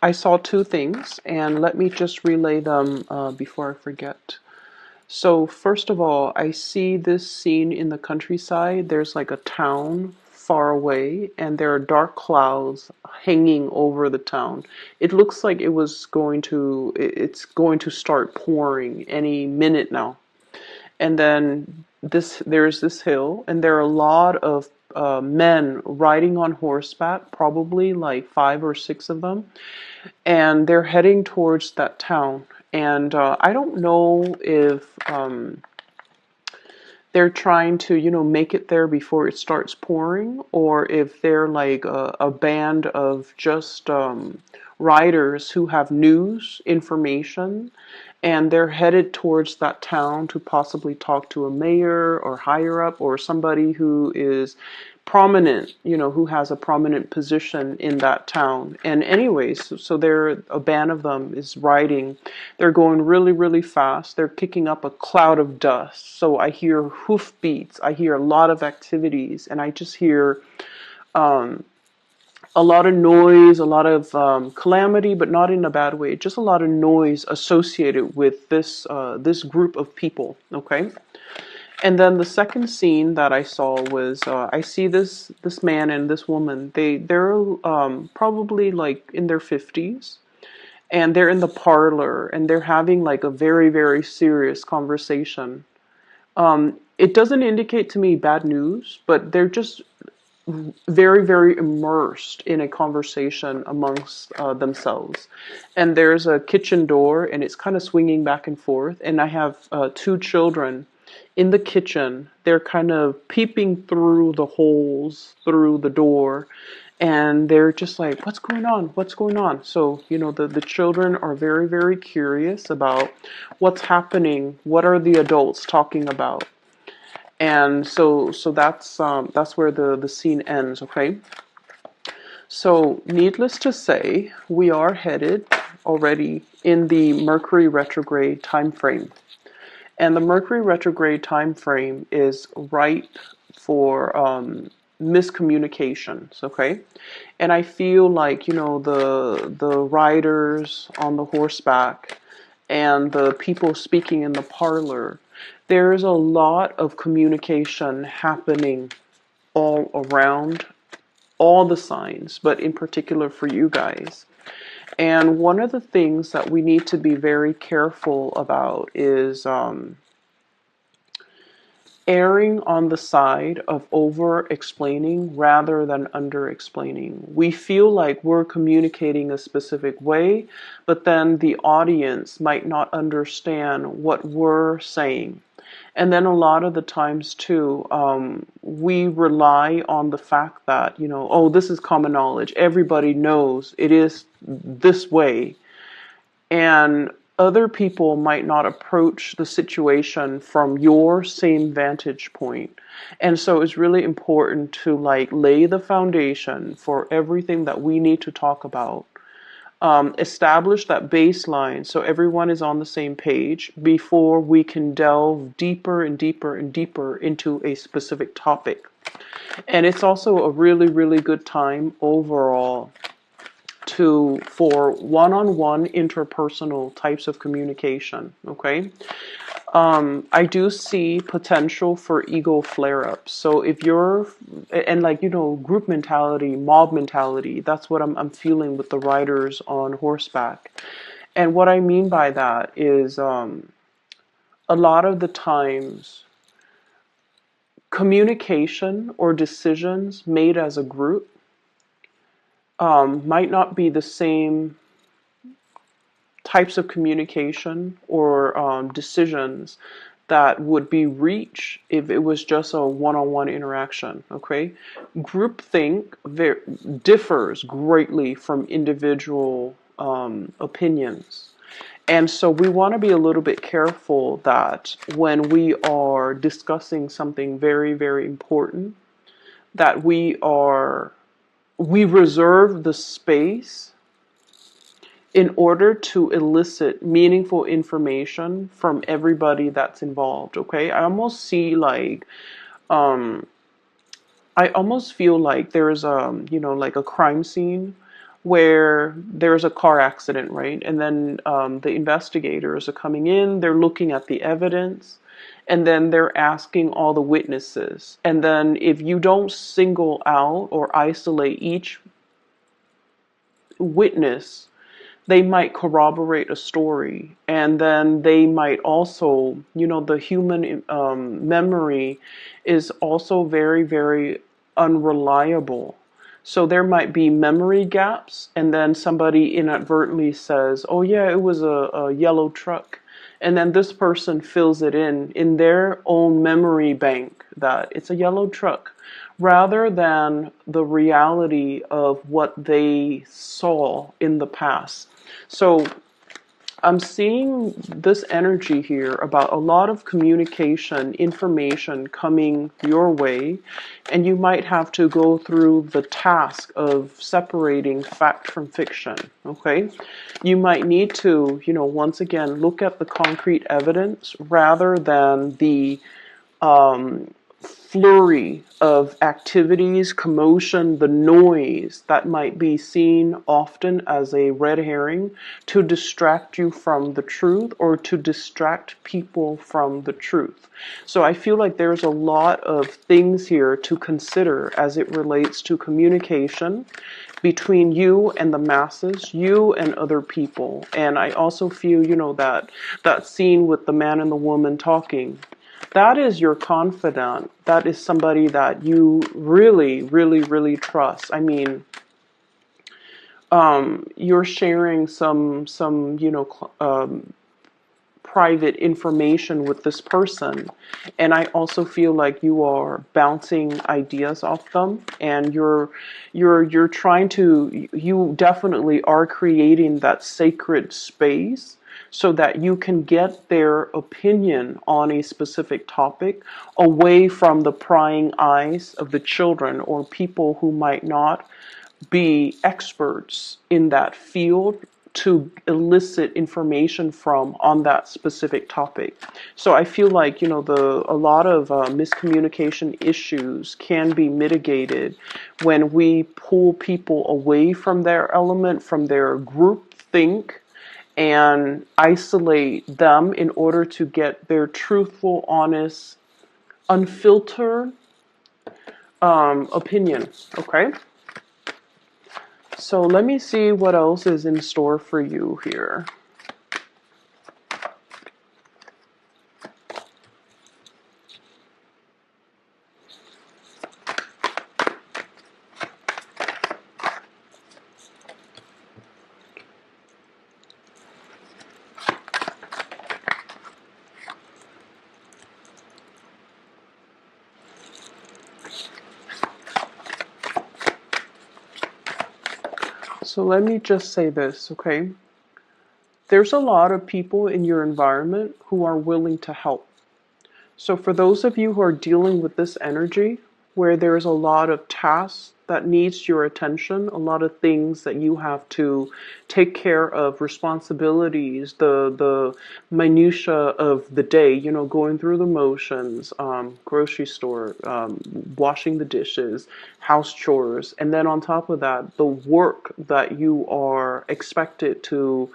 I saw two things, and let me just relay them before I forget. So, first of all, I see this scene in the countryside. There's like a town far away, and there are dark clouds hanging over the town. It looks like it's going to start pouring any minute now. And then there's this hill, and there are a lot of men riding on horseback, probably like five or six of them, and they're heading towards that town. And I don't know if they're trying to, make it there before it starts pouring, or if they're like a band of just riders who have news, information, and they're headed towards that town to possibly talk to a mayor or higher up or somebody who is prominent, who has a prominent position in that town. And anyways, so they're a band of them is riding. They're going really, really fast. They're kicking up a cloud of dust. So I hear hoof beats. I hear a lot of activities, and I just hear a lot of noise, a lot of calamity, but not in a bad way. Just a lot of noise associated with this group of people. Okay. And then the second scene that I saw was I see this man and this woman. They're probably like in their 50s, and they're in the parlor, and they're having like a very, very serious conversation. It doesn't indicate to me bad news, but they're just very, very immersed in a conversation amongst themselves. And there's a kitchen door, and it's kind of swinging back and forth. And I have two children in the kitchen. They're kind of peeping through the holes through the door. And they're just like, what's going on? What's going on? So, the children are very, very curious about what's happening. What are the adults talking about? And so that's where the scene ends. Okay. So needless to say, we are headed already in the Mercury retrograde time frame. And the Mercury retrograde time frame is ripe for miscommunications, okay? And I feel like, the riders on the horseback and the people speaking in the parlor, there's a lot of communication happening all around all the signs, but in particular for you guys. And one of the things that we need to be very careful about is erring on the side of over explaining rather than under explaining. We feel like we're communicating a specific way, but then the audience might not understand what we're saying. And then a lot of the times too, we rely on the fact that, oh, this is common knowledge. Everybody knows it is this way. And other people might not approach the situation from your same vantage point. And so it's really important to like lay the foundation for everything that we need to talk about. Establish that baseline so everyone is on the same page before we can delve deeper and deeper and deeper into a specific topic. And it's also a really, really good time overall for one-on-one interpersonal types of communication. Okay. I do see potential for ego flare-ups. So if you're, and like, group mentality, mob mentality, that's what I'm feeling with the riders on horseback. And what I mean by that is a lot of the times communication or decisions made as a group might not be the same types of communication or decisions that would be reached if it was just a one-on-one interaction. Okay, groupthink differs greatly from individual opinions, and so we want to be a little bit careful that when we are discussing something very, very important, that we reserve the space in order to elicit meaningful information from everybody that's involved. Okay, I almost see like I almost feel like there's like a crime scene where there's a car accident, right? And then the investigators are coming in, they're looking at the evidence, and then they're asking all the witnesses. And then if you don't single out or isolate each witness, they might corroborate a story, and then they might also, the human memory is also very, very unreliable. So there might be memory gaps, and then somebody inadvertently says, oh yeah, it was a yellow truck. And then this person fills it in their own memory bank that it's a yellow truck, rather than the reality of what they saw in the past. So I'm seeing this energy here about a lot of communication, information coming your way, and you might have to go through the task of separating fact from fiction, okay? You might need to, once again, look at the concrete evidence rather than the flurry of activities, commotion, the noise that might be seen often as a red herring to distract you from the truth or to distract people from the truth. So I feel like there's a lot of things here to consider as it relates to communication between you and the masses, you and other people. And I also feel, that scene with the man and the woman talking, that is your confidant. That is somebody that you really, really, really trust. I mean, you're sharing some private information with this person, and I also feel like you are bouncing ideas off them, and you're trying to, you definitely are creating that sacred space so that you can get their opinion on a specific topic away from the prying eyes of the children or people who might not be experts in that field to elicit information from on that specific topic. So I feel like, a lot of miscommunication issues can be mitigated when we pull people away from their element, from their group think, and isolate them in order to get their truthful, honest, unfiltered opinion. Okay? So let me see what else is in store for you here. So let me just say this, okay? There's a lot of people in your environment who are willing to help. So for those of you who are dealing with this energy, where there's a lot of tasks that needs your attention, a lot of things that you have to take care of, responsibilities, the minutia of the day, going through the motions, grocery store, washing the dishes, house chores, and then on top of that, the work that you are expected to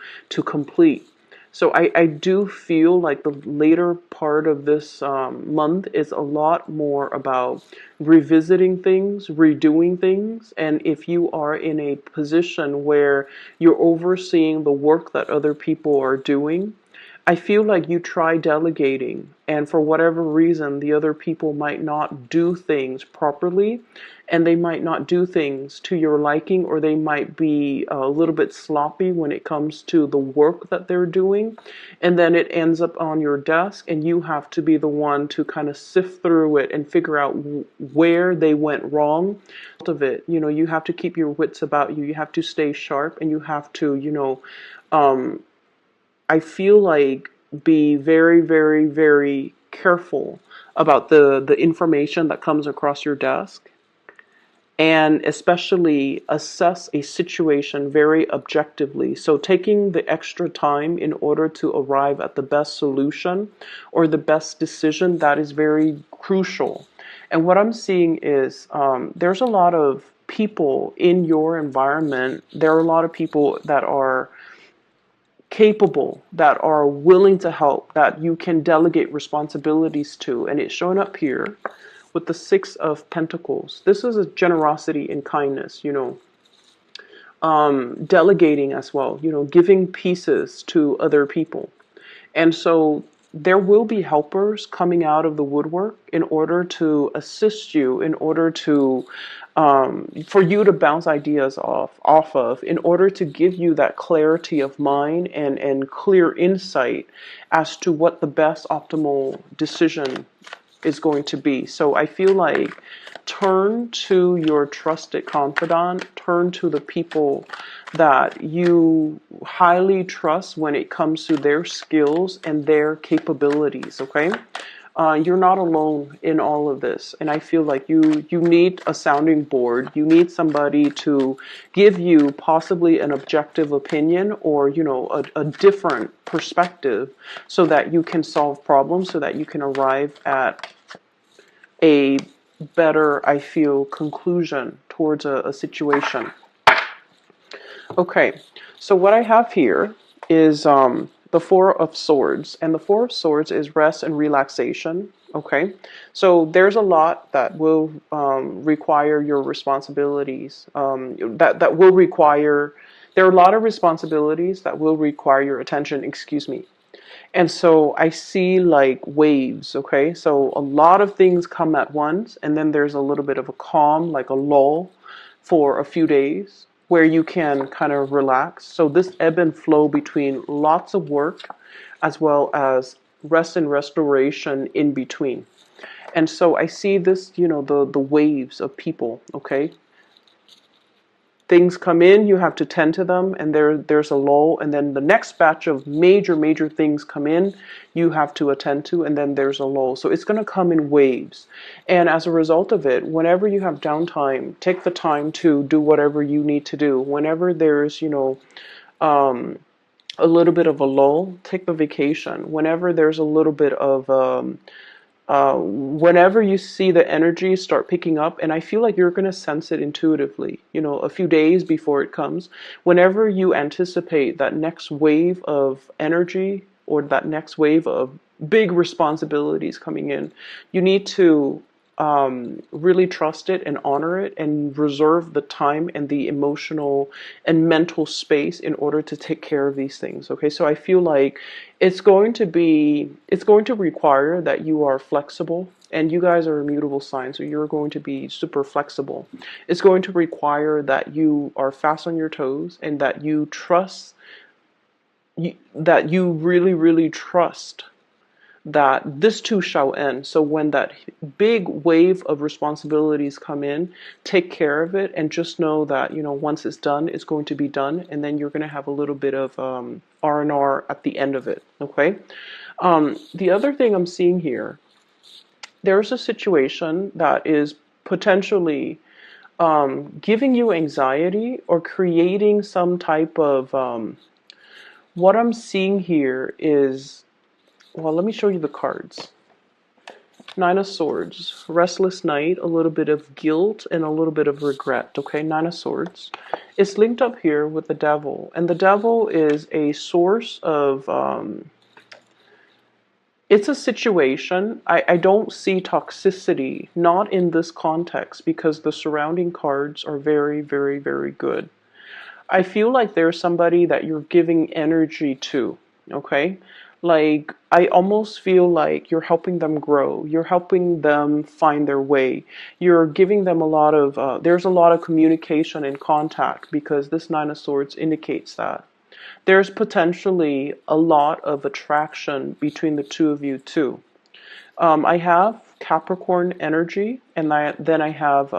complete. So I do feel like the later part of this month is a lot more about revisiting things, redoing things. And if you are in a position where you're overseeing the work that other people are doing, I feel like you try delegating, and for whatever reason, the other people might not do things properly, and they might not do things to your liking, or they might be a little bit sloppy when it comes to the work that they're doing, and then it ends up on your desk, and you have to be the one to kind of sift through it and figure out where they went wrong. Of it, you have to keep your wits about you. You have to stay sharp, and you have to, I feel like be very, very, very careful about the information that comes across your desk, and especially assess a situation very objectively. So taking the extra time in order to arrive at the best solution or the best decision, that is very crucial. And what I'm seeing is there's a lot of people in your environment, there are a lot of people that are capable, that are willing to help, that you can delegate responsibilities to. And it's showing up here with the Six of Pentacles. This is a generosity and kindness, delegating as well, giving pieces to other people. And so there will be helpers coming out of the woodwork in order to assist you, in order to for you to bounce ideas off of, in order to give you that clarity of mind and clear insight as to what the best optimal decision is going to be. So I feel like turn to your trusted confidant, turn to the people that you highly trust when it comes to their skills and their capabilities, okay? You're not alone in all of this. And I feel like you need a sounding board. You need somebody to give you possibly an objective opinion or, a different perspective so that you can solve problems, so that you can arrive at a better, I feel, conclusion towards a situation. Okay, so what I have here is the Four of Swords, and the Four of Swords is rest and relaxation. Okay, so there's a lot that will require your responsibilities. That will require. There are a lot of responsibilities that will require your attention. Excuse me. And so I see like waves, okay? So a lot of things come at once, and then there's a little bit of a calm, like a lull for a few days where you can kind of relax. So this ebb and flow between lots of work as well as rest and restoration in between. And so I see this, the waves of people, okay? Things come in, you have to tend to them, and there's a lull, and then the next batch of major things come in, you have to attend to, and then there's a lull. So it's going to come in waves. And as a result of it, whenever you have downtime, take the time to do whatever you need to do. Whenever there's, a little bit of a lull, take the vacation. Whenever there's a little bit of whenever you see the energy start picking up, and I feel like you're going to sense it intuitively, a few days before it comes, whenever you anticipate that next wave of energy or that next wave of big responsibilities coming in, you need to really trust it and honor it and reserve the time and the emotional and mental space in order to take care of these things. Okay, so I feel like it's going to require that you are flexible, and you guys are immutable signs, so you're going to be super flexible. It's going to require that you are fast on your toes and that you trust, that you really trust that this too shall end. So when that big wave of responsibilities come in, take care of it and just know that, once it's done, it's going to be done, and then you're going to have a little bit of R&R at the end of it, okay? The other thing I'm seeing here, there's a situation that is potentially giving you anxiety or creating some type of, what I'm seeing here is, well, let me show you the cards. Nine of Swords, restless night, a little bit of guilt, and a little bit of regret, okay? Nine of Swords. It's linked up here with the Devil, and the Devil is a source of, it's a situation. I don't see toxicity, not in this context, because the surrounding cards are very good. I feel like there's somebody that you're giving energy to, okay? Like, I almost feel like you're helping them grow. You're helping them find their way. You're giving them a lot of, there's a lot of communication and contact, because this Nine of Swords indicates that. There's potentially a lot of attraction between the two of you too. I have Capricorn energy, and then I have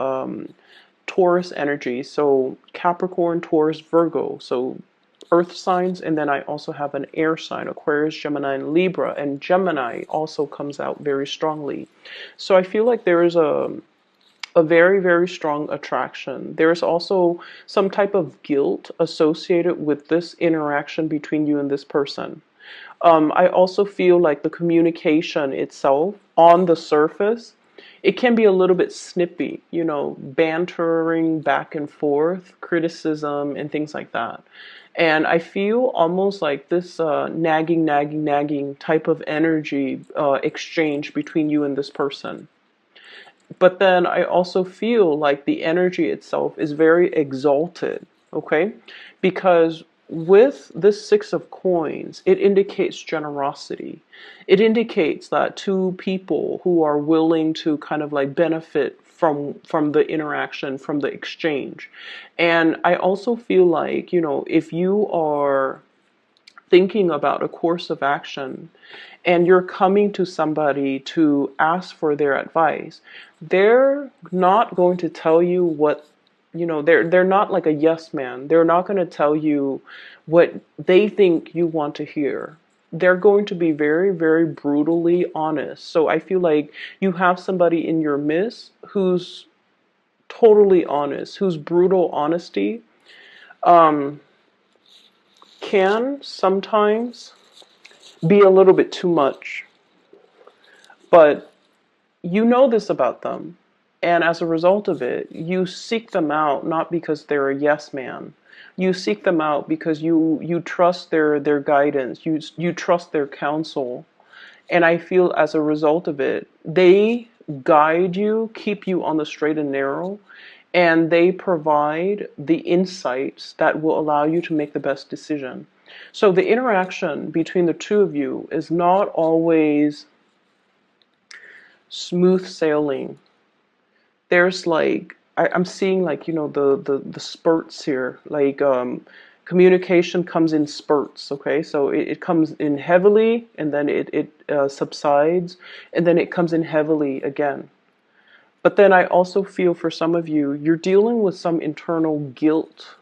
Taurus energy. So Capricorn, Taurus, Virgo. So earth signs, and then I also have an air sign, Aquarius, Gemini, and Libra, and Gemini also comes out very strongly. So I feel like there is a very strong attraction. There's also some type of guilt associated with this interaction between you and this person. I also feel like the communication itself on the surface it can be a little bit snippy, you know, bantering back and forth, criticism, and things like that. And I feel almost like this nagging type of energy exchange between you and this person. But then I also feel like the energy itself is very exalted, okay? Because with this Six of Coins, it indicates generosity. It indicates that two people who are willing to kind of like benefit from the interaction, from the exchange. And I also feel like, you know, if you are thinking about a course of action and you're coming to somebody to ask for their advice, they're not going to tell you what, you know, they're not like a yes man. They're not going to tell you what they think you want to hear. They're going to be very, very brutally honest. So I feel like you have somebody in your midst who's totally honest, whose brutal honesty um, can sometimes be a little bit too much. But you know this about them. And as a result of it, you seek them out not because they're a yes man. You seek them out because you trust their guidance. You trust their counsel. And I feel as a result of it, they guide you, keep you on the straight and narrow, and they provide the insights that will allow you to make the best decision. So the interaction between the two of you is not always smooth sailing. There's like I'm seeing like, you know, the spurts here. Like communication comes in spurts. Okay, so it comes in heavily and then it subsides and then it comes in heavily again. But then I also feel for some of you, you're dealing with some internal guilt.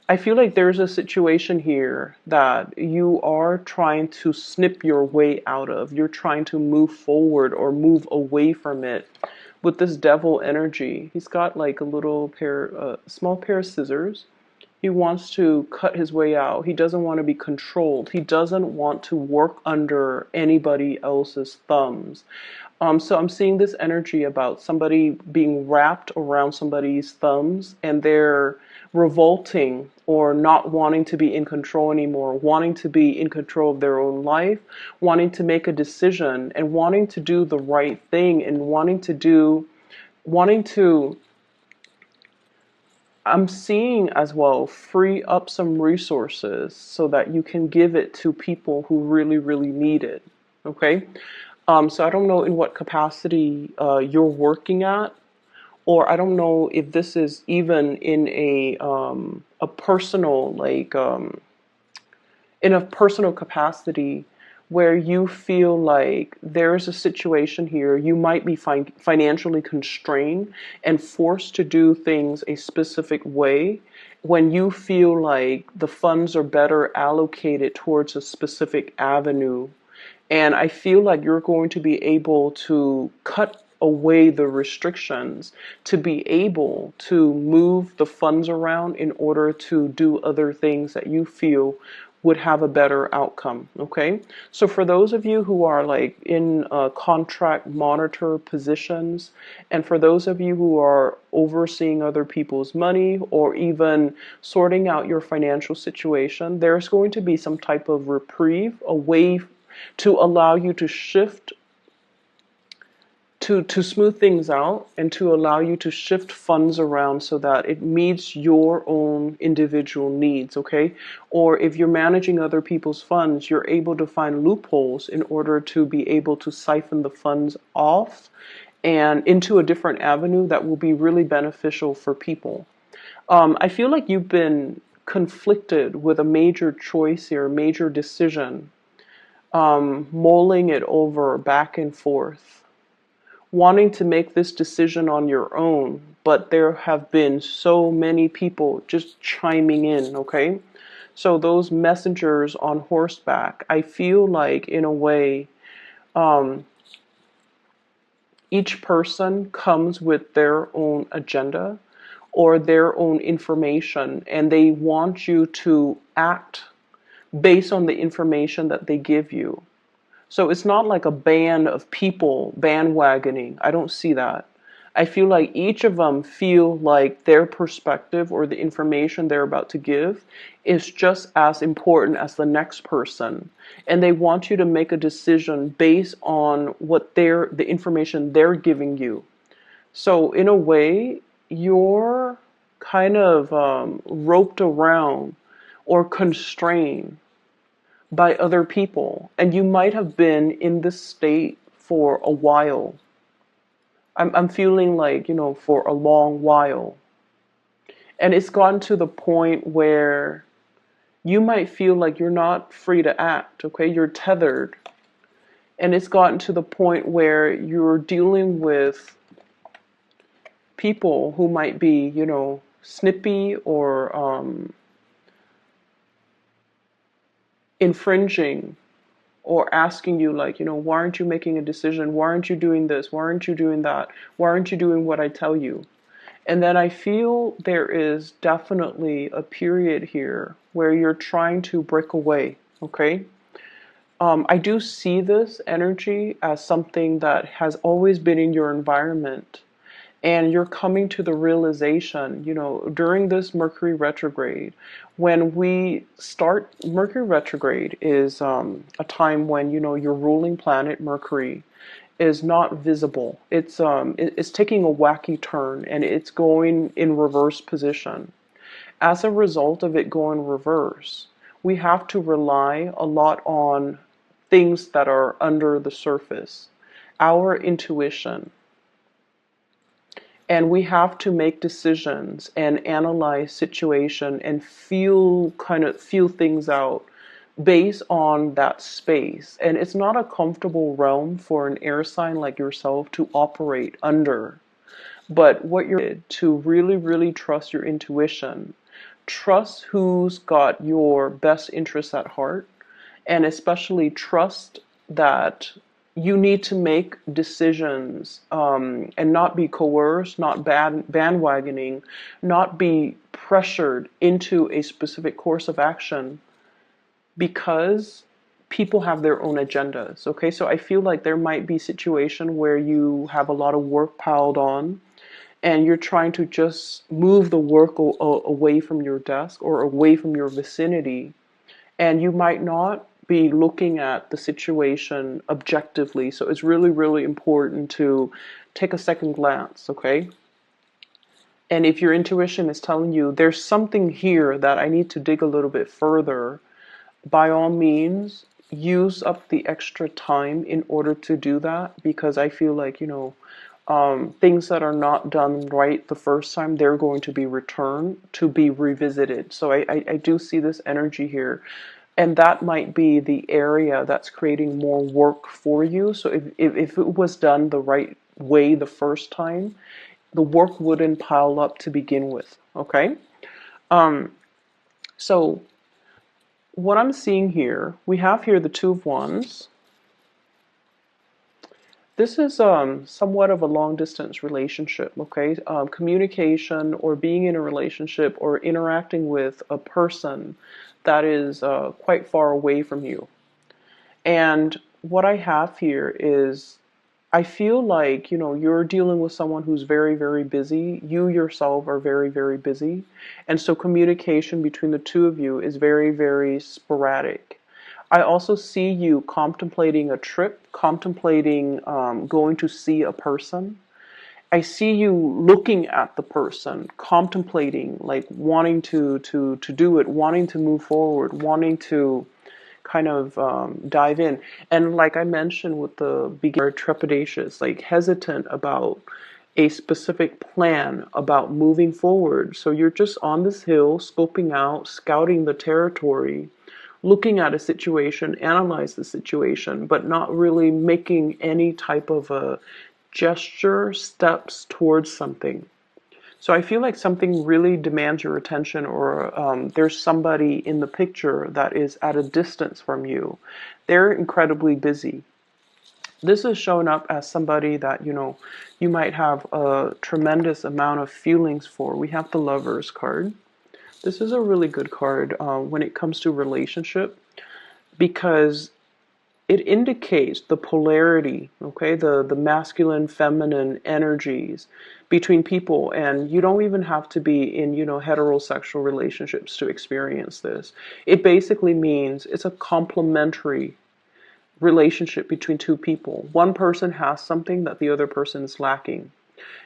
I feel like there's a situation here that you are trying to snip your way out of. You're trying to move forward or move away from it with this devil energy. He's got like a little small pair of scissors. He wants to cut his way out. He doesn't want to be controlled. He doesn't want to work under anybody else's thumbs. So I'm seeing this energy about somebody being wrapped around somebody's thumbs and they're revolting or not wanting to be in control anymore, wanting to be in control of their own life, wanting to make a decision and wanting to do the right thing and wanting to, I'm seeing as well, free up some resources so that you can give it to people who really, really need it. Okay? So I don't know in what capacity you're working at, or I don't know if this is even in a personal in a personal capacity where you feel like there's a situation here, you might be financially constrained and forced to do things a specific way when you feel like the funds are better allocated towards a specific avenue. And I feel like you're going to be able to cut away the restrictions to be able to move the funds around in order to do other things that you feel would have a better outcome. Okay, so for those of you who are like in contract monitor positions, and for those of you who are overseeing other people's money or even sorting out your financial situation, there's going to be some type of reprieve, a way to allow you to shift, to smooth things out and to allow you to shift funds around so that it meets your own individual needs. Okay, or if you're managing other people's funds, you're able to find loopholes in order to be able to siphon the funds off and into a different avenue that will be really beneficial for people. I feel like you've been conflicted with a major choice here, a major decision, mulling it over back and forth, wanting to make this decision on your own, but there have been so many people just chiming in, okay? So those messengers on horseback, I feel like in a way, each person comes with their own agenda or their own information, and they want you to act based on the information that they give you. So it's not like a band of people bandwagoning. I don't see that. I feel like each of them feel like their perspective or the information they're about to give is just as important as the next person. And they want you to make a decision based on what the information they're giving you. So in a way, you're kind of roped around or constrained by other people, and you might have been in this state for a while. I'm feeling like, for a long while. And it's gotten to the point where you might feel like you're not free to act, okay? You're tethered. And it's gotten to the point where you're dealing with people who might be, snippy or infringing or asking you like, why aren't you making a decision? Why aren't you doing this? Why aren't you doing that? Why aren't you doing what I tell you? And then I feel there is definitely a period here where you're trying to break away, okay? I do see this energy as something that has always been in your environment. And you're coming to the realization, during this Mercury retrograde, when we start, Mercury retrograde is a time when, your ruling planet, Mercury, is not visible. It's taking a wacky turn and it's going in reverse position. As a result of it going reverse, we have to rely a lot on things that are under the surface, our intuition. And we have to make decisions and analyze situation and feel things out based on that space. And it's not a comfortable realm for an air sign like yourself to operate under. But what you're to really, really trust your intuition. Trust who's got your best interests at heart, and especially trust that you need to make decisions and not be coerced, not bandwagoning, not be pressured into a specific course of action because people have their own agendas. Okay, so I feel like there might be a situation where you have a lot of work piled on and you're trying to just move the work away from your desk or away from your vicinity, and you might not be looking at the situation objectively. So it's really, really important to take a second glance, okay? And if your intuition is telling you there's something here that I need to dig a little bit further, by all means, use up the extra time in order to do that, because I feel like, things that are not done right the first time, they're going to be returned to be revisited. So I do see this energy here. And that might be the area that's creating more work for you. So if it was done the right way the first time, the work wouldn't pile up to begin with, okay? So what I'm seeing here, we have here the Two of Wands. This is somewhat of a long-distance relationship, okay? Communication or being in a relationship or interacting with a person that is quite far away from you. And what I have here is, I feel like, you're dealing with someone who's very, very busy. You yourself are very, very busy. And so communication between the two of you is very, very sporadic. I also see you contemplating a trip, contemplating going to see a person. I see you looking at the person, contemplating, like wanting to do it, wanting to move forward, wanting to kind of dive in. And like I mentioned with the beginner, trepidatious, like hesitant about a specific plan, about moving forward. So you're just on this hill, scoping out, scouting the territory, looking at a situation, analyze the situation, but not really making any type of a gesture, steps towards something. So I feel like something really demands your attention, or there's somebody in the picture that is at a distance from you. They're incredibly busy. This is showing up as somebody that, you might have a tremendous amount of feelings for. We have the Lovers card. This is a really good card when it comes to relationship, because it indicates the polarity, okay, the masculine, feminine energies between people. And you don't even have to be in, heterosexual relationships to experience this. It basically means it's a complementary relationship between two people. One person has something that the other person is lacking.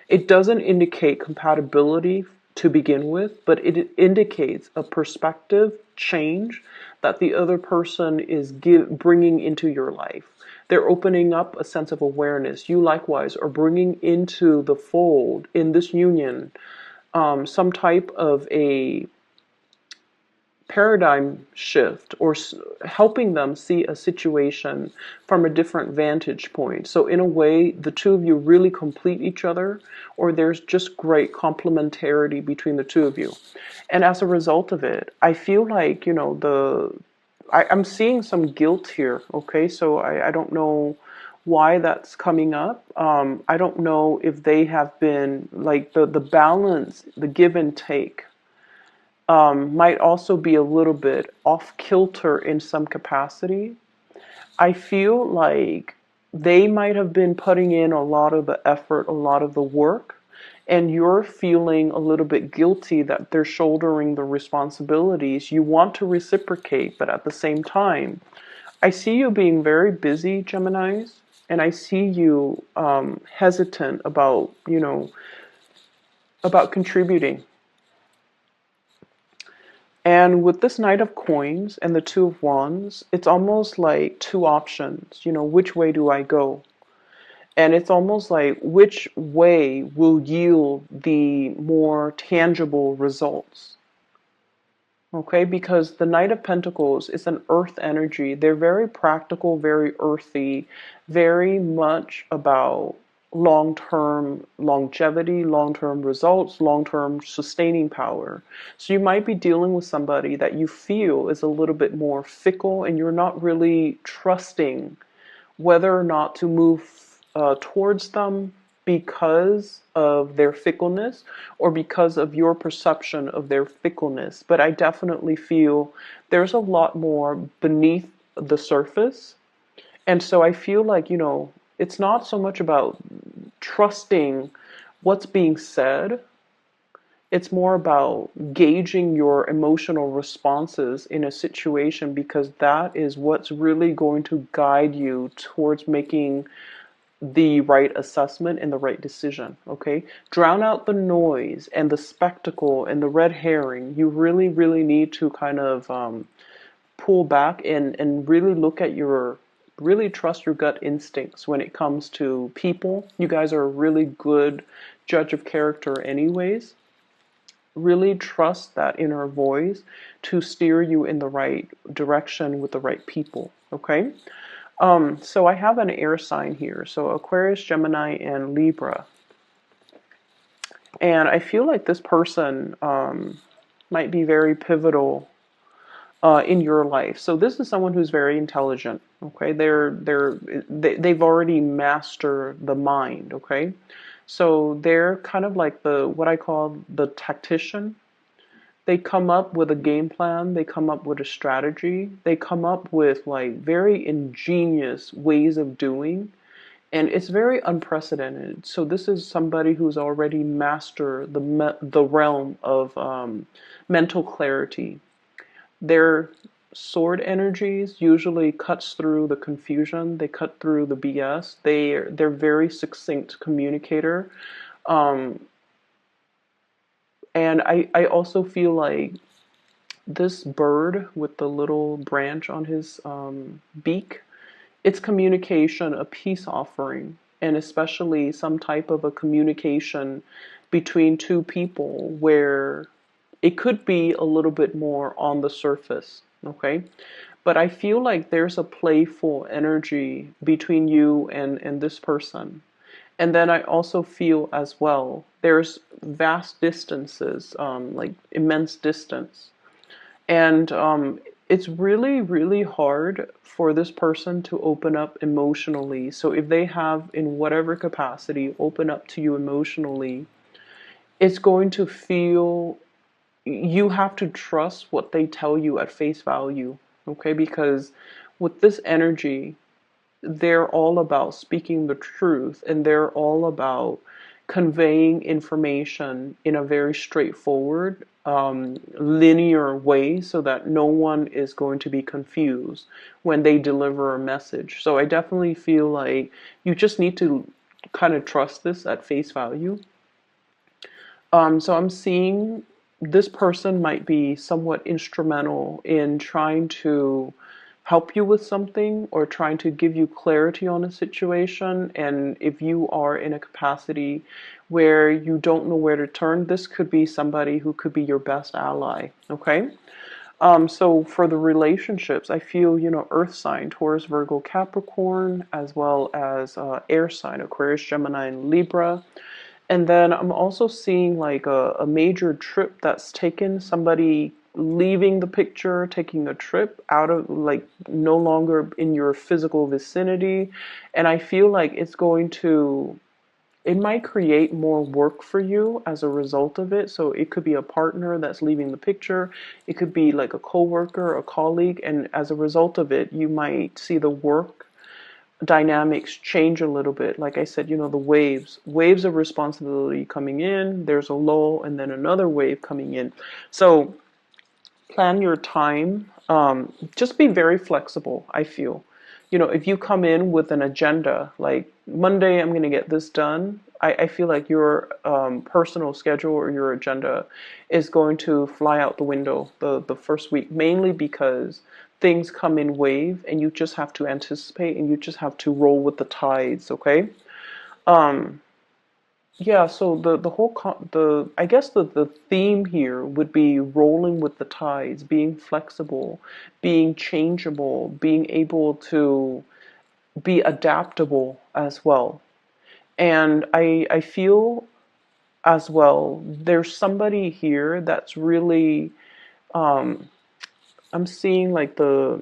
It doesn't indicate compatibility to begin with, but it indicates a perspective change that the other person is bringing into your life. They're opening up a sense of awareness. You likewise are bringing into the fold in this union some type of a paradigm shift, or helping them see a situation from a different vantage point. So in a way, the two of you really complete each other, or there's just great complementarity between the two of you. And as a result of it, I feel like, I'm seeing some guilt here. Okay, so I don't know why that's coming up. I don't know if they have been like the balance, the give and take might also be a little bit off kilter in some capacity. I feel like they might have been putting in a lot of the effort, a lot of the work, and you're feeling a little bit guilty that they're shouldering the responsibilities. You want to reciprocate, but at the same time, I see you being very busy, Geminis, and I see you hesitant about, about contributing. And with this Knight of Coins and the Two of Wands, it's almost like two options. Which way do I go? And it's almost like which way will yield the more tangible results? Okay, because the Knight of Pentacles is an earth energy. They're very practical, very earthy, very much about long-term longevity, long-term results, long-term sustaining power. So you might be dealing with somebody that you feel is a little bit more fickle, and you're not really trusting whether or not to move towards them because of their fickleness or because of your perception of their fickleness. But I definitely feel there's a lot more beneath the surface. And so I feel like, it's not so much about trusting what's being said. It's more about gauging your emotional responses in a situation, because that is what's really going to guide you towards making the right assessment and the right decision. Okay, drown out the noise and the spectacle and the red herring. You really, really need to kind of pull back and really look at really trust your gut instincts when it comes to people. You guys are a really good judge of character anyways. Really trust that inner voice to steer you in the right direction with the right people. Okay, so I have an air sign here, so Aquarius, Gemini, and Libra. And I feel like this person might be very pivotal in your life. So this is someone who's very intelligent. Okay, they've already mastered the mind. Okay, so they're kind of like what I call the tactician. They come up with a game plan, they come up with a strategy, they come up with like very ingenious ways of doing, and it's very unprecedented. So this is somebody who's already mastered the realm of mental clarity. Their sword energies usually cuts through the confusion, they cut through the BS. They're very succinct communicator. Um, and I also feel like this bird with the little branch on his beak, it's communication, a peace offering, and especially some type of a communication between two people where it could be a little bit more on the surface, okay? But I feel like there's a playful energy between you and this person. And then I also feel as well, there's vast distances, like immense distance. And it's really, really hard for this person to open up emotionally. So if they have, in whatever capacity, open up to you emotionally, it's going to feel, you have to trust what they tell you at face value. Okay, because with this energy, they're all about speaking the truth, and they're all about conveying information in a very straightforward, linear way so that no one is going to be confused when they deliver a message. So I definitely feel like you just need to kind of trust this at face value. So I'm seeing this person might be somewhat instrumental in trying to help you with something or trying to give you clarity on a situation. And if you are in a capacity where you don't know where to turn, this could be somebody who could be your best ally. Okay. So for the relationships, I feel, earth sign, Taurus, Virgo, Capricorn, as well as air sign, Aquarius, Gemini, and Libra. And then I'm also seeing like a major trip that's taken, somebody leaving the picture, taking a trip out of, like, no longer in your physical vicinity. And I feel like it might create more work for you as a result of it. So it could be a partner that's leaving the picture. It could be like a coworker, a colleague. And as a result of it, you might see the work dynamics change a little bit. Like I said, the waves of responsibility coming in, there's a lull, and then another wave coming in. So plan your time. Just be very flexible, I feel. If you come in with an agenda, like Monday, I'm going to get this done, I feel like your personal schedule or your agenda is going to fly out the window the first week, mainly because things come in wave and you just have to anticipate and you just have to roll with the tides, okay? Um, yeah, so I guess the theme here would be rolling with the tides, being flexible, being changeable, being able to be adaptable as well. And I feel as well there's somebody here that's really, I'm seeing like the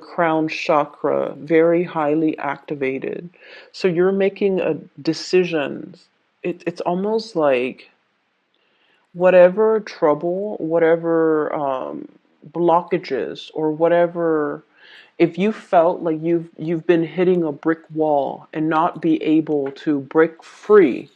crown chakra very highly activated. So you're making a decisions. It's almost like whatever trouble, whatever blockages, or whatever, if you felt like you've been hitting a brick wall and not be able to break free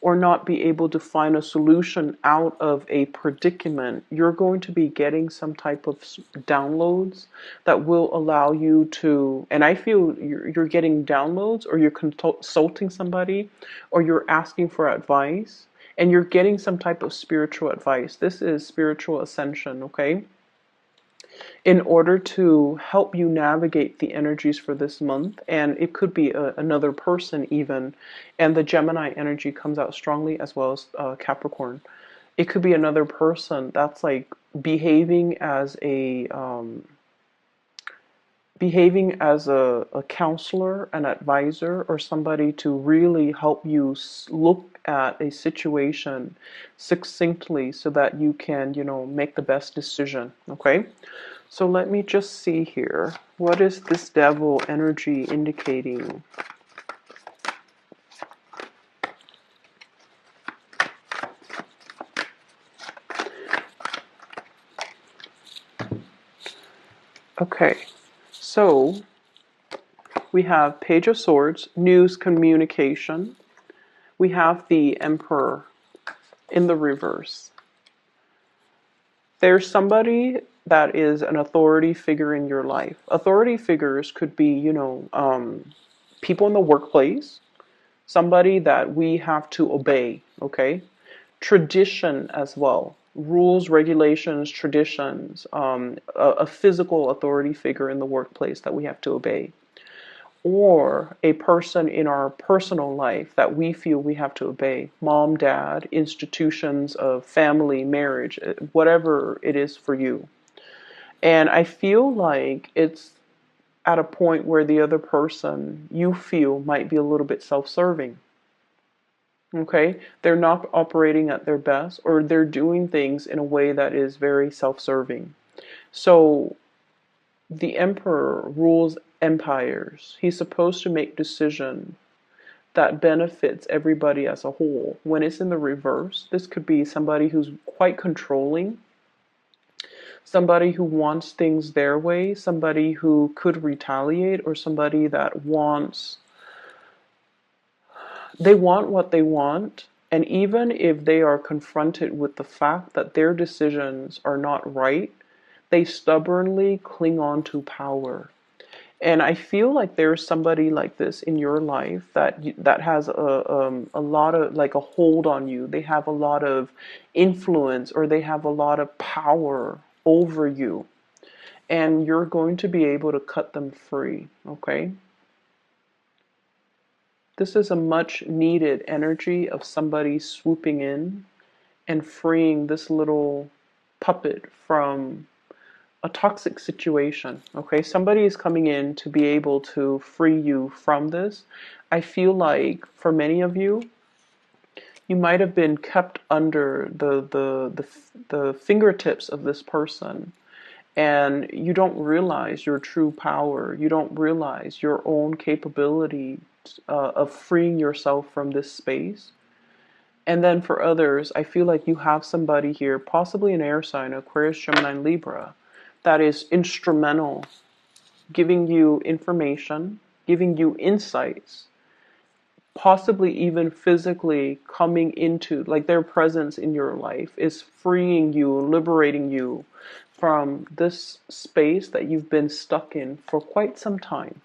or not be able to find a solution out of a predicament, you're going to be getting some type of downloads that will allow you to, and I feel you're getting downloads, or you're consulting somebody, or you're asking for advice, and you're getting some type of spiritual advice. This is spiritual ascension, okay? In order to help you navigate the energies for this month. And it could be another person even. And the Gemini energy comes out strongly, as well as Capricorn. It could be another person that's like behaving as a counselor, an advisor, or somebody to really help you look at a situation succinctly so that you can, make the best decision. Okay? So let me just see here. What is this devil energy indicating? Okay, so we have Page of Swords, news communication. We have the Emperor in the reverse. There's somebody that is an authority figure in your life. Authority figures could be, people in the workplace, somebody that we have to obey, okay? Tradition as well. Rules, regulations, traditions, a physical authority figure in the workplace that we have to obey. Or a person in our personal life that we feel we have to obey. Mom, dad, institutions of family, marriage, whatever it is for you. And I feel like it's at a point where the other person you feel might be a little bit self-serving. Okay? They're not operating at their best, or they're doing things in a way that is very self-serving. So the emperor rules empires. He's supposed to make decisions that benefits everybody as a whole. When it's in the reverse, this could be somebody who's quite controlling, somebody who wants things their way, somebody who could retaliate, or somebody that they want what they want. And even if they are confronted with the fact that their decisions are not right, they stubbornly cling on to power. And I feel like there's somebody like this in your life that has a lot of, like, a hold on you. They have a lot of influence, or they have a lot of power over you, and you're going to be able to cut them free. Okay, this is a much needed energy of somebody swooping in and freeing this little puppet from a toxic situation. Okay, somebody is coming in to be able to free you from this. I feel like for many of you, you might have been kept under the fingertips of this person, and you don't realize your true power. You don't realize your own capability of freeing yourself from this space. And then for others, I feel like you have somebody here, possibly an air sign, Aquarius, Gemini, Libra, that is instrumental, giving you information, giving you insights, possibly even physically coming into, like, their presence in your life is freeing you, liberating you from this space that you've been stuck in for quite some time.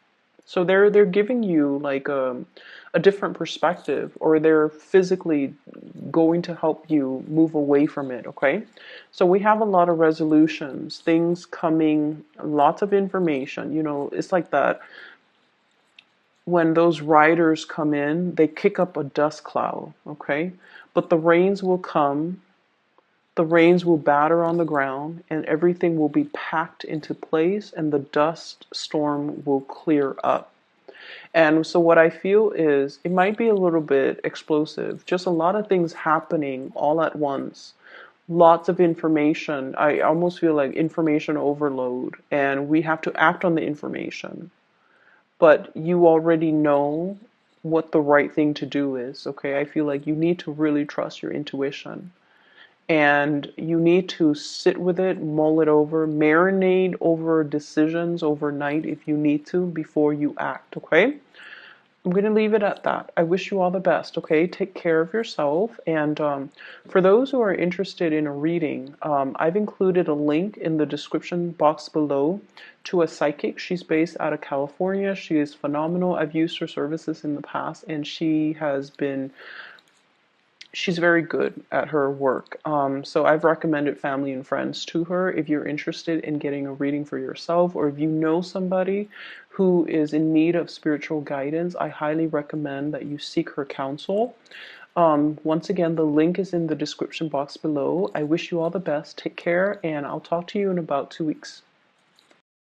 So they're giving you like a different perspective, or they're physically going to help you move away from it. Okay, so we have a lot of resolutions, things coming, lots of information. You know, it's like that when those riders come in, they kick up a dust cloud. Okay, but the rains will come. The rains will batter on the ground, and everything will be packed into place, and the dust storm will clear up. And so what I feel is it might be a little bit explosive, just a lot of things happening all at once. Lots of information. I almost feel like information overload, and we have to act on the information. But you already know what the right thing to do is, okay? I feel like you need to really trust your intuition. And you need to sit with it, mull it over, marinate over decisions overnight if you need to before you act, okay? I'm going to leave it at that. I wish you all the best, okay? Take care of yourself. And for those who are interested in a reading, I've included a link in the description box below to a psychic. She's based out of California. She is phenomenal. I've used her services in the past, and she's very good at her work. So I've recommended family and friends to her. If you're interested in getting a reading for yourself, or if you know somebody who is in need of spiritual guidance, I highly recommend that you seek her counsel. Once again, the link is in the description box below. I wish you all the best. Take care, and I'll talk to you in about 2 weeks.